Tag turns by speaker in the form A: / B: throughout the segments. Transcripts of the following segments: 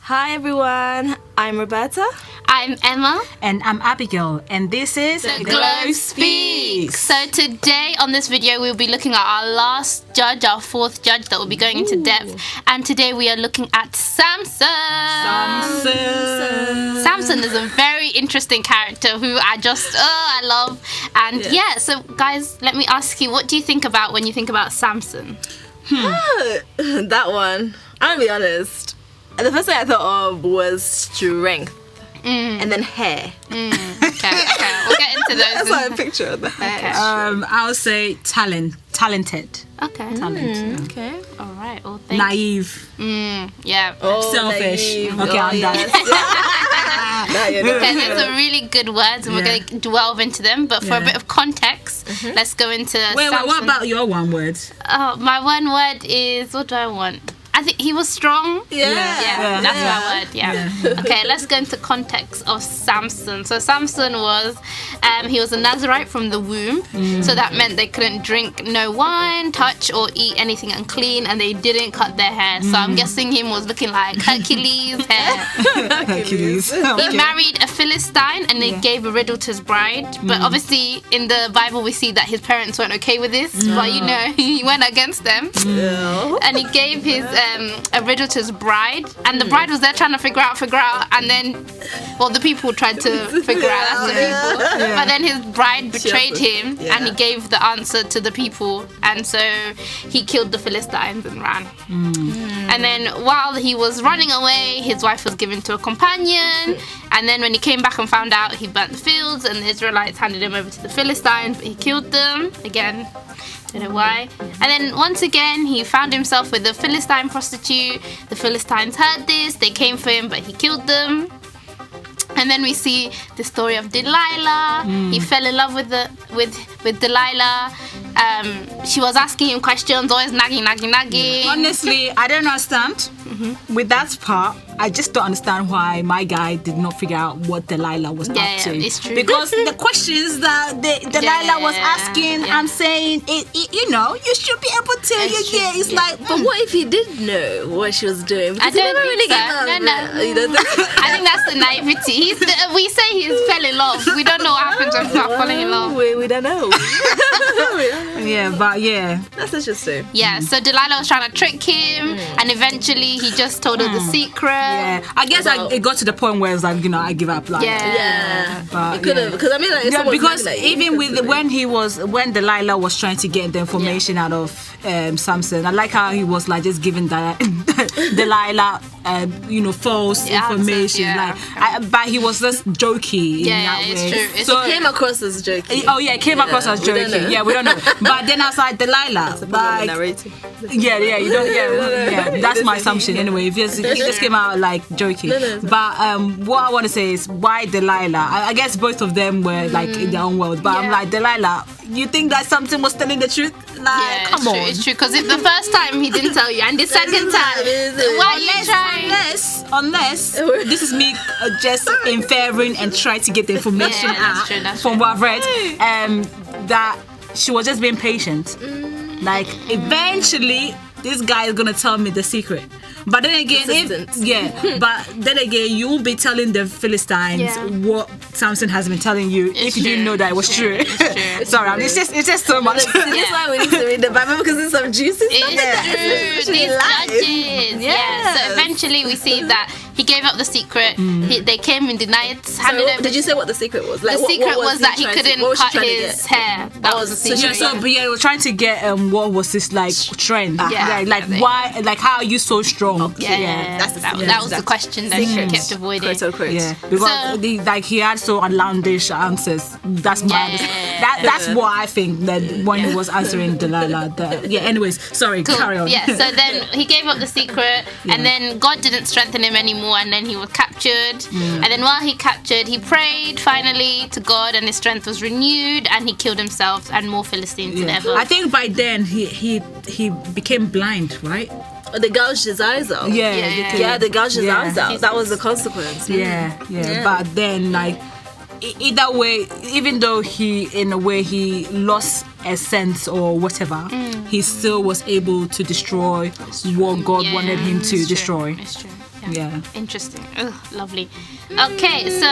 A: Hi everyone, I'm Roberta.
B: I'm Emma.
C: And I'm Abigail, and this is
B: The Globe Speaks. So today on this video we'll be looking at our last judge, our fourth judge that will be going into depth. And today we are looking at Samson. Samson is a very interesting character who I love. And so guys, let me ask you, what do you think about when you think about Samson?
A: That one, I'll be honest. The first thing I thought of was strength. And then hair.
B: Okay, we'll get into those.
A: That's what I picture the hair.
B: Okay.
C: I'll say talented.
B: Okay.
C: Talent.
A: Okay.
B: All right. Well, thank
C: Naive.
B: Yeah.
C: Selfish.
A: Naive.
C: Okay, I'm done.
B: Okay, those are really good words, and we're going to delve into them. But for a bit of context, let's go into.
C: Wait,
B: Samson.
C: what about your one word?
B: Oh, my one word is, what do I want? I think he was strong.
A: Yeah.
B: That's my word. Yeah. Okay, let's go into context of Samson. So Samson was, he was a Nazarite from the womb. So that meant they couldn't drink no wine, touch or eat anything unclean, and they didn't cut their hair. So I'm guessing him was looking like Hercules hair.
C: Hercules.
B: He married a Philistine and they gave a riddle to his bride. But obviously in the Bible we see that his parents weren't okay with this. But you know, he went against them. And he gave his a riddle to his bride, and the bride was there trying to figure out, and then, the people tried to figure out. That's the people. But then his bride betrayed him, and he gave the answer to the people, and so he killed the Philistines and ran. And then while he was running away, his wife was given to a companion, and then when he came back and found out, he burnt the fields, and the Israelites handed him over to the Philistines, but he killed them again. Don't know why. And then once again he found himself with a Philistine prostitute. The Philistines heard this, they came for him, but he killed them. And then we see the story of Delilah. He fell in love with Delilah. She was asking him questions, always nagging.
C: Honestly, I don't understand. With that part, I just don't understand why my guy did not figure out what Delilah was up to.
B: It's true.
C: Because the questions that Delilah was asking, I'm saying, you should be able to. It's like,
A: but what if he did know what she was doing?
B: I don't really get
A: No. You don't think?
B: I think that's the naivety. We say he fell in love. We don't know what happens when people are falling in love.
A: We don't know. That's interesting.
B: Yeah, so Delilah was trying to trick him, and eventually he just told her the secret.
C: Yeah, I guess it got to the point where it's like, I give up. Like,
A: But it could have, because I mean, like,
C: because even when Delilah was trying to get the information out of Samson, I like how he was like just giving Delilah, false information. But he was just jokey in that way.
B: It's true.
A: So it came across as jokey.
C: Oh yeah, it came across as jokey. Yeah, we don't know. But then I was like, Delilah, like, you don't. That's my assumption anyway. It just came out like jokey. But what I want to say is, why Delilah? I guess both of them were like in their own world. But I'm like, Delilah, you think that Samson was telling the truth? Like, come on.
B: It's true. Because if the first time he didn't tell you, and the second time, why are you trying?
C: Unless this is me just inferring and trying to get the information out from what I've read, that she was just being patient. Like, eventually this guy is gonna tell me the secret. But then again, you won't be telling the Philistines what Samson has been telling you if you didn't know that it was true. Sorry, it's just so much.
A: That's why we need to read the Bible, because there's some juicy stuff there.
B: It's true. These judges. Yeah. So eventually we see that he gave up the secret. They came and denied.
A: Did you say what the secret was? Like,
B: the secret was that he couldn't cut his hair. That was the secret.
C: We were trying to get what was this like trend? Why? Like, how are you so strong?
B: That was the question that she kept avoiding.
C: Yeah, because he had so outlandish answers. That's my that's what I think that when he was answering Delilah. Anyways, sorry, carry on.
B: Yeah, so then he gave up the secret, and then God didn't strengthen him anymore, and then he was captured. And then while he captured, he prayed finally to God, and his strength was renewed, and he killed himself and more Philistines than ever.
C: I think by then he became blind, right?
A: They gouged his eyes out. They gouged his eyes out. That was the consequence.
C: But then, like, either way, even though he lost a sense or whatever, he still was able to destroy what God wanted him to destroy.
B: It's true.
C: Yeah.
B: Interesting. Oh, lovely. Okay, so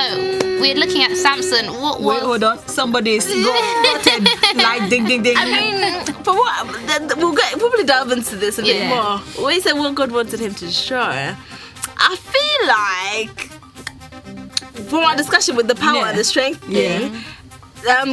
B: we're looking at Samson. What was...
C: Wait, hold on. Somebody's gotten like ding, ding, ding.
A: I mean, for what? We'll probably delve into this a bit more. When you say what God wanted him to destroy, I feel like from our discussion with the power and the strength thing,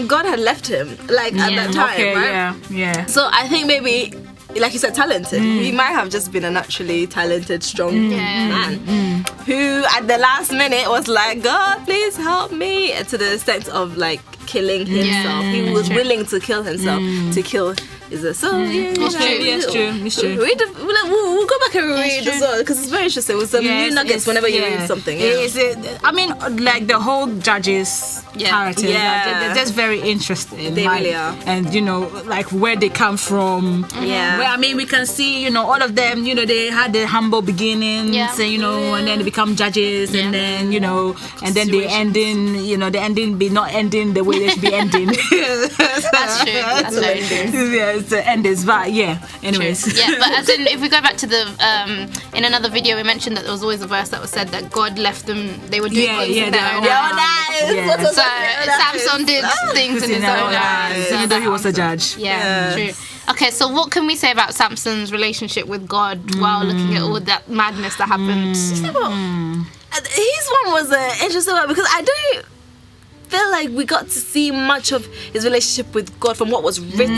A: God had left him at that time, right?
C: Yeah.
A: So I think maybe, like you said, talented. He might have just been a naturally talented, strong man who, at the last minute, was like, "God, please help me," and to the extent of like killing himself. He was willing to kill himself to kill. Is it so?
C: It's true.
A: We'll go back and read as well because it's very interesting. It was some new nuggets whenever you read something.
C: I mean, like the whole Judges characters, they're just very interesting.
A: They really are.
C: And like where they come from.
A: Yeah.
C: Where, I mean, we can see, all of them. They had the humble beginnings, and then they become judges, and then and then they ending, the ending be not ending the way they should be ending.
B: That's true. That's very true.
C: Yeah. The end is but anyways.
B: True. Yeah, but as in if we go back to the in another video we mentioned that there was always a verse that was said that God left them, they were doing things in their own eyes. So Samson did things in his own eyes,
C: even though he was a judge.
B: True. Okay, so what can we say about Samson's relationship with God while looking at all that madness that happened?
A: His one was an interesting one because I don't feel like we got to see much of his relationship with God from what was written.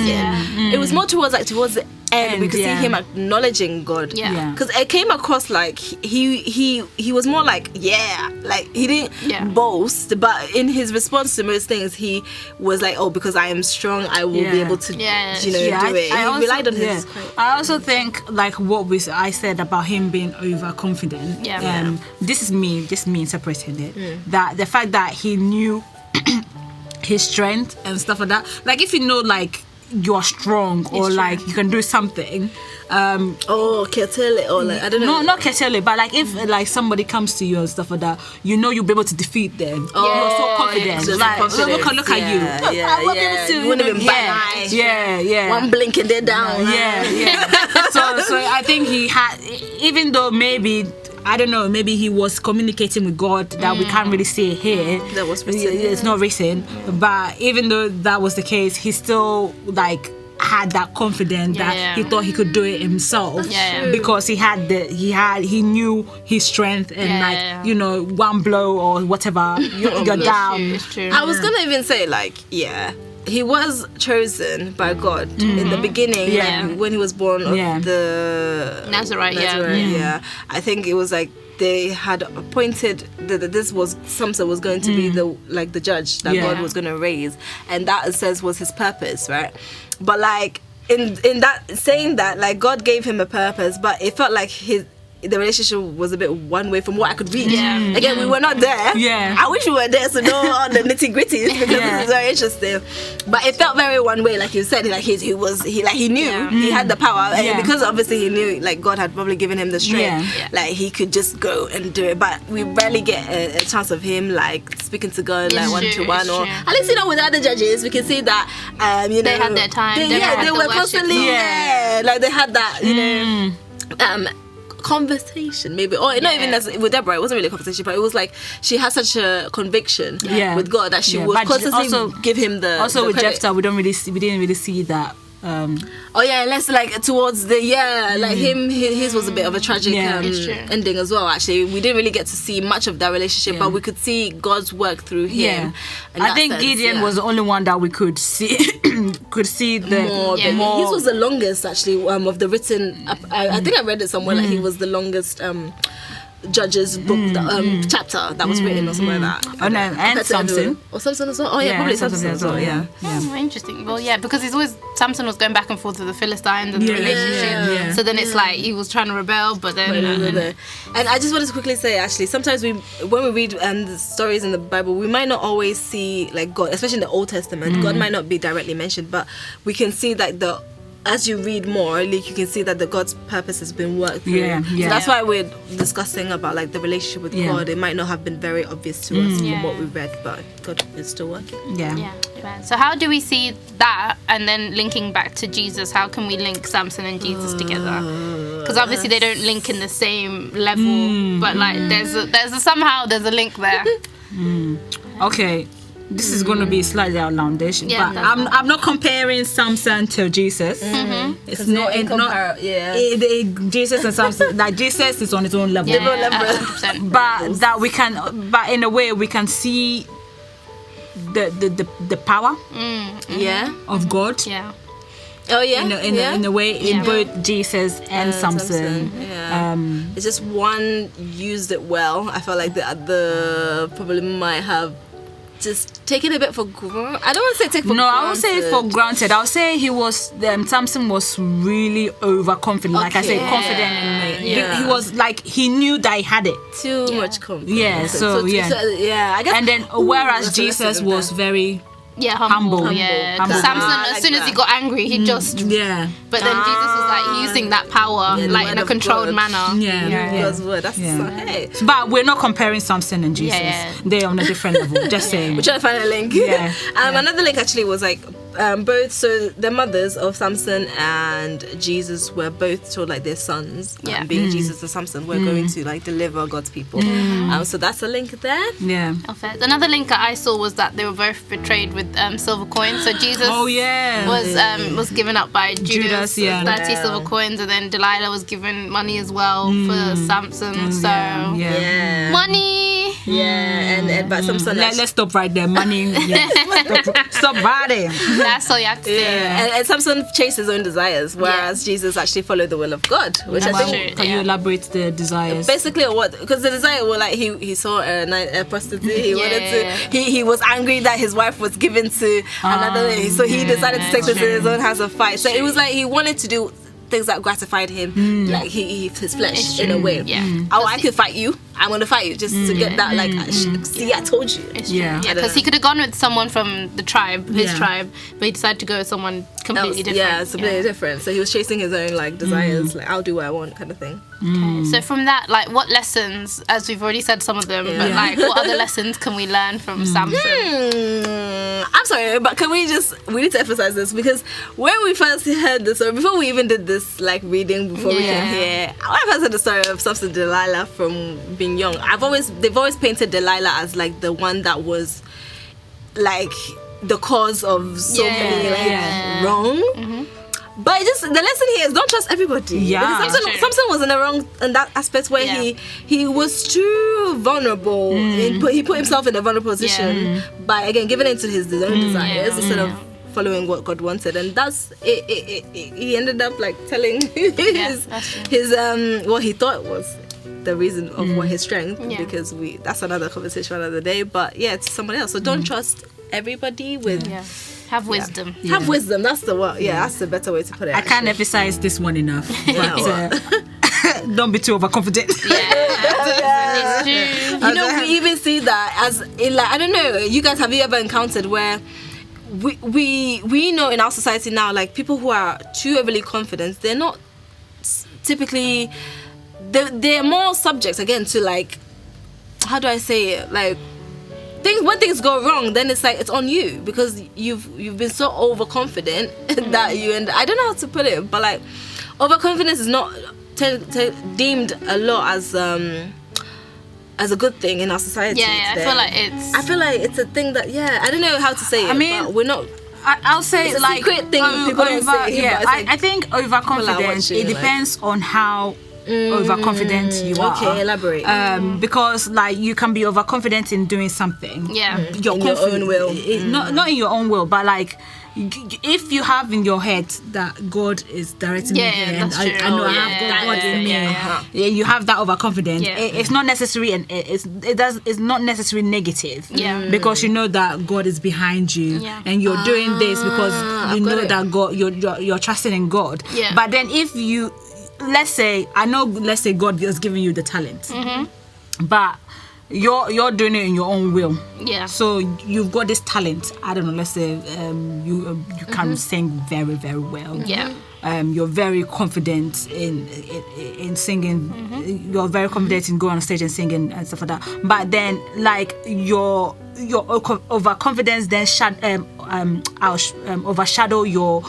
A: It was more towards the end. We could see him acknowledging God. Because it came across like he was more like he didn't boast, but in his response to most things he was like, oh, because I am strong, I will be able to do it. He relied on his.
C: I also think like what I said about him being overconfident. This is me interpreting it. That the fact that he knew his strength and stuff like that. Like if you know like you're strong or like you can do something.
A: Curtail it or like I don't know.
C: No, not curtail it, but like if like somebody comes to you and stuff like that, you'll be able to defeat them. You're so confident. Look at you. I won't be able to.
A: You wouldn't even bat. One blink and they're down.
C: So I think he had, even though maybe, I don't know, maybe he was communicating with God that we can't really see here.
A: That was written.
C: It's not written. But even though that was the case, he still like had that confidence that he thought he could do it himself because he knew his strength and one blow or whatever you're down.
B: It's true.
A: I was gonna even say he was chosen by God in the beginning when he was born of the
B: Nazarite.
A: I think it was like they had appointed that Samson was going to be the judge that God was going to raise, and that it says was his purpose, right? But like in that saying that, like God gave him a purpose, but it felt like the relationship was a bit one way from what I could read. Again, we were not there. I wish we were there to know all the nitty gritties because this is very interesting. But it felt very one way, like you said. Like he knew he had the power, and because obviously he knew like God had probably given him the strength, like he could just go and do it. But we rarely get a chance of him like speaking to God like one to one, or at least with other judges we can see that they
B: had their time.
A: They were constantly like they had that conversation maybe, or not even as with Deborah. It wasn't really a conversation, but it was like she had such a conviction with God that she would constantly also give him the.
C: Also
A: the
C: with
A: credit.
C: Jephthah, we didn't really see that.
A: Unless like towards the like his was a bit of a tragic ending as well. Actually, we didn't really get to see much of that relationship, but we could see God's work through him.
C: I think Gideon was the only one that we could see the more.
A: His was the longest actually of the written. I think I read it somewhere like he was the longest. Judges book chapter that was written or something like that.
C: And Samson.
A: Or Samson as well. Probably Samson as well.
B: Interesting. Well, because Samson was going back and forth with the Philistines and the relationship. So then it's like he was trying to rebel, but then.
A: And I just wanted to quickly say, actually, sometimes when we read the stories in the Bible, we might not always see like God, especially in the Old Testament. God might not be directly mentioned, but we can see like as you read more, like you can see that the God's purpose has been worked through. So that's why we're discussing about like the relationship with God. It might not have been very obvious to us from what we read, but God is still working.
B: So how do we see that, and then linking back to Jesus? How can we link Samson and Jesus together? because obviously they don't link in the same level, but like there's a link there.
C: Okay. This is going to be slightly outlandish, but I'm not comparing Samson to Jesus. It's not Jesus and Samson. Like Jesus is on his own level. But in a way we can see the power of God.
B: Yeah.
A: Oh yeah,
C: in a way, in both Jesus and Samson.
A: It's just one used it well. I felt like the other probably might have just taken a bit for granted. I don't want to say take for granted.
C: No, I would say for granted. I would say Samson was really overconfident. Like I said, confident in me. He was like, he knew that he had it.
A: Too much confidence.
C: Yeah, so
A: I guess.
C: And then whereas Jesus was very humble.
B: Yeah, Samson, as soon as he got angry, he just But then Jesus was like using that power like in a controlled manner.
A: God's word. That's hey.
C: But we're not comparing Samson and Jesus. They're on a different level. Just saying.
A: We're trying to find a link. Another link actually was like both. So the mothers of Samson and Jesus were both told like their sons, being Jesus and Samson, were going to like deliver God's people. So that's a link there.
C: Yeah.
B: Another link that I saw was that they were both betrayed with silver coins. So Jesus was given up by Judas 30 silver coins, and then Delilah was given money as well for Samson. Money.
A: But Samson.
C: Let's stop right there. Money. Stop right there.
B: That's all you have to say.
A: And Samson chased his own desires, whereas Jesus actually followed the will of God, which I think.
C: Can you elaborate the desires?
A: Basically, what? Because the desire was like he saw a prostitute. He wanted to. He was angry that his wife was given to another lady, so he decided to take this in his own house and fight. So it was like he wanted to do things that gratified him, like his flesh in a way. I could fight you. I'm going to fight you just to get that. Like, see, I told you.
B: Because he could have gone with someone from the tribe, his tribe, but he decided to go with someone completely different.
A: Yeah, it's completely different. So he was chasing his own like desires, like I'll do what I want, kind of thing.
B: Okay. So from that, like, what lessons, as we've already said some of them, but like, what other lessons can we learn from Samson?
A: I'm sorry, but we need to emphasize this, because when we first heard this, or before we even did this like reading before we came here, when I first heard the story of Samson and Delilah from being young, they've always painted Delilah as like the one that was like the cause of so many wrong. But the lesson here is don't trust everybody. Because Samson was in the wrong in that aspect where he was too vulnerable. He put himself in a vulnerable position by again giving in to his own desires instead of following what God wanted, and that's it. He ended up like telling his what he thought was the reason of what his strength, because that's another conversation for another day. But it's somebody else. So don't trust everybody with.
B: Have wisdom.
A: Have wisdom. That's the word. Yeah, that's the better way to put it.
C: I can't emphasize this one enough. But don't be too overconfident.
B: It's true.
A: You know, we even see that as in like, I don't know. You guys, have you ever encountered where we know in our society now, like people who are too overly confident, they're not typically. They're more subject again to like, how do I say it, like. When things go wrong, then it's like it's on you, because you've been so overconfident that you end. I don't know how to put it, but like overconfidence is not deemed a lot as a good thing in our society.
B: I
A: feel like it's a thing that I don't know how to say it. I mean, but we're not.
C: I'll say
A: it's
C: like
A: a secret thing people don't say.
C: I think overconfidence. It depends on how overconfident you are.
A: Okay, elaborate.
C: Because like you can be overconfident in doing something.
A: In your own will.
C: Not in your own will, but like if you have in your head that God is directing me here, and I know I have God in me. You have that overconfidence. It's not necessary, and it's not necessarily negative. Because you know that God is behind you, and you're doing this because you know that God, you're trusting in God. But then if you let's say God has given you the talent, but you're doing it in your own will. So you've got this talent. I don't know. Let's say you can sing very, very well. You're very confident in singing. You're very confident in going on stage and singing and stuff like that. But then like you're your overconfidence then overshadow your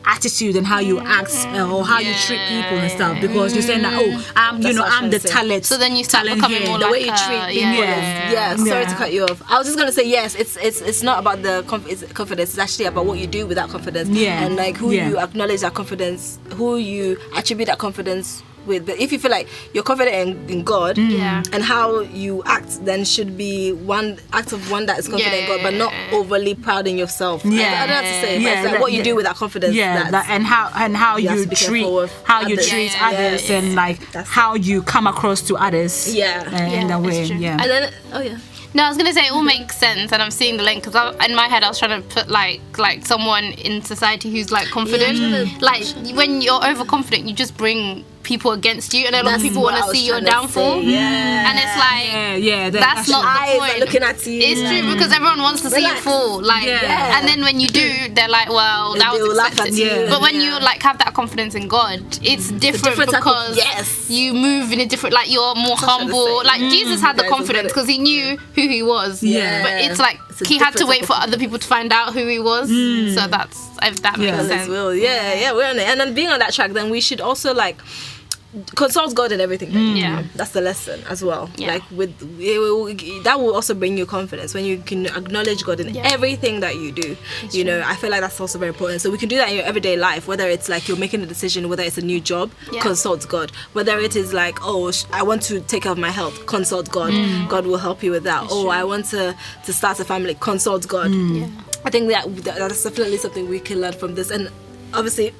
C: attitude and how you act or how you treat people and stuff, because you're saying that I'm the talent.
B: So then you start becoming more
A: the
B: like
A: way you treat people. Sorry to cut you off. I was just gonna say yes. It's not about the confidence. It's actually about what you do with that confidence. And like who you acknowledge that confidence, who you attribute that confidence with. But if you feel like you're confident in God, and how you act then should be one act of one that is confident in God, but not overly proud in yourself. I don't know how to say it, but it's like what you do with that confidence.
C: And how you treat others and like how you come across to others. In that way.
B: And then no, I was gonna say it all makes sense, and I'm seeing the link because in my head I was trying to put like someone in society who's like confident. Like when you're overconfident, you just bring people against you, and a lot of people want to see your downfall. And it's like that's not the point.
A: Looking at you.
B: It's true because everyone wants to see you fall. Like, and then when you do, they're like, well, that was expected. But when you like have that confidence in God, it's different because you move in a different. Like you're more humble. Like Jesus had the confidence because he knew who he was. But it's like he had to wait for other people to find out who he was. So that's if that makes sense.
A: We're on it. And then being on that track, then we should also like consult God in everything. That's the lesson as well. Like that will also bring you confidence when you can acknowledge God in everything that you do. You know, I feel like that's also very important. So we can do that in your everyday life, whether it's like you're making a decision, whether it's a new job, consult God. Whether it is like, I want to take care of my health, consult God. God will help you with that. I want to start a family, consult God. I think that's definitely something we can learn from this. And obviously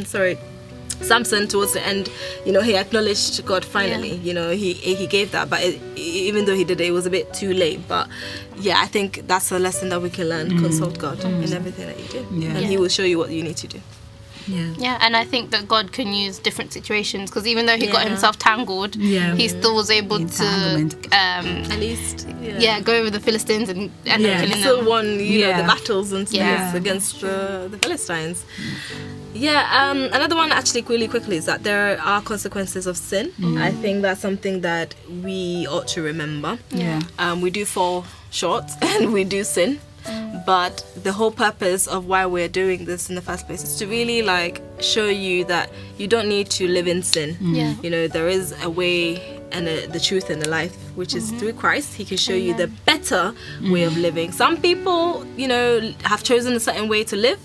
A: sorry, Samson towards the end, he acknowledged God finally. He gave that, but even though he did it, it was a bit too late. But I think that's a lesson that we can learn. Consult God in everything that you do, and he will show you what you need to do.
B: And I think that God can use different situations, because even though he got himself tangled, he still was able to
A: at least
B: go over the Philistines and end up killing them.
A: Still won the battles and stuff against the Philistines. Another one actually really quickly is that there are consequences of sin. I think that's something that we ought to remember. We do fall short and we do sin, but the whole purpose of why we're doing this in the first place is to really like show you that you don't need to live in sin. There is a way and the truth and the life, which is through Christ. He can show you the better way of living. Some people have chosen a certain way to live,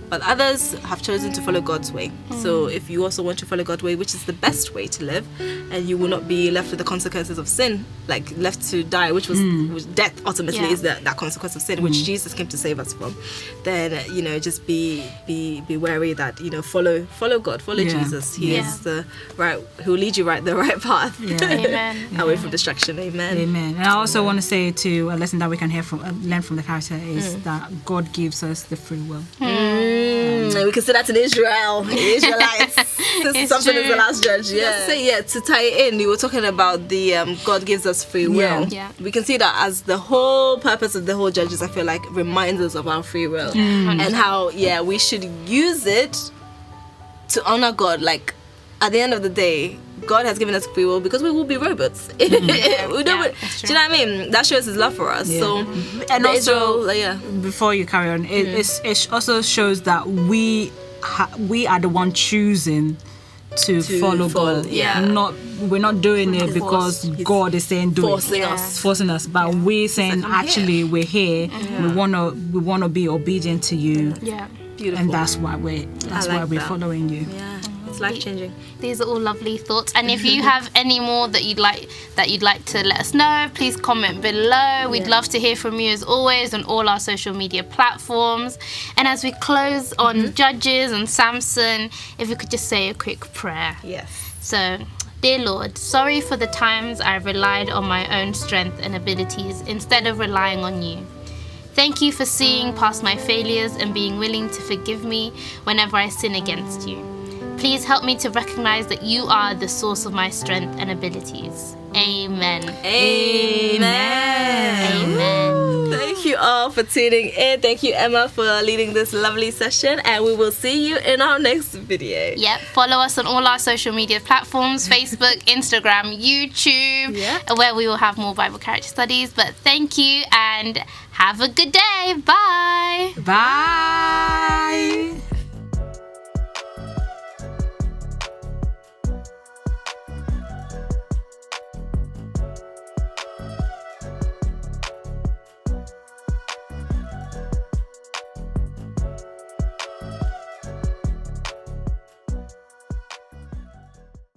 A: but others have chosen to follow God's way. So if you also want to follow God's way, which is the best way to live, and you will not be left with the consequences of sin, like left to die, which was death ultimately is that consequence of sin, which Jesus came to save us from, then just be wary that follow God, follow Jesus. He is the right, who will lead you the right path.
B: Amen.
A: Away from destruction. Amen.
C: And I also want to say a lesson that we can learn from the character is that God gives us the free will.
A: We can say that in Israel, Israelites. Samson is the last judge. To tie it in, you were talking about the God gives us free will. We can see that as the whole purpose of the whole Judges, I feel like, reminds us of our free will and how we should use it to honor God. Like at the end of the day, God has given us free will because we will be robots. Do you know what I mean? That shows his love for us. So,
C: and also, before you carry on, it also shows that we are the one choosing to follow God. We're not doing it because God is saying do it, forcing us. But we're saying actually we're here. We wanna be obedient to you. Beautiful. And that's why we're following you.
A: It's life-changing.
B: These are all lovely thoughts, and if you have any more that you'd like to let us know, please comment below. We'd love to hear from you as always on all our social media platforms. And as we close on Judges and Samson, if we could just say a quick prayer. So, dear Lord, sorry for the times I've relied on my own strength and abilities instead of relying on you. Thank you for seeing past my failures and being willing to forgive me whenever I sin against you. Please help me to recognize that you are the source of my strength and abilities. Amen.
A: Amen.
B: Amen.
A: Thank thank you all for tuning in. Thank you, Emma, for leading this lovely session, and we will see you in our next video.
B: Yep, follow us on all our social media platforms, Facebook, Instagram, YouTube, where we will have more Bible character studies. But thank you and have a good day. Bye.
C: Bye.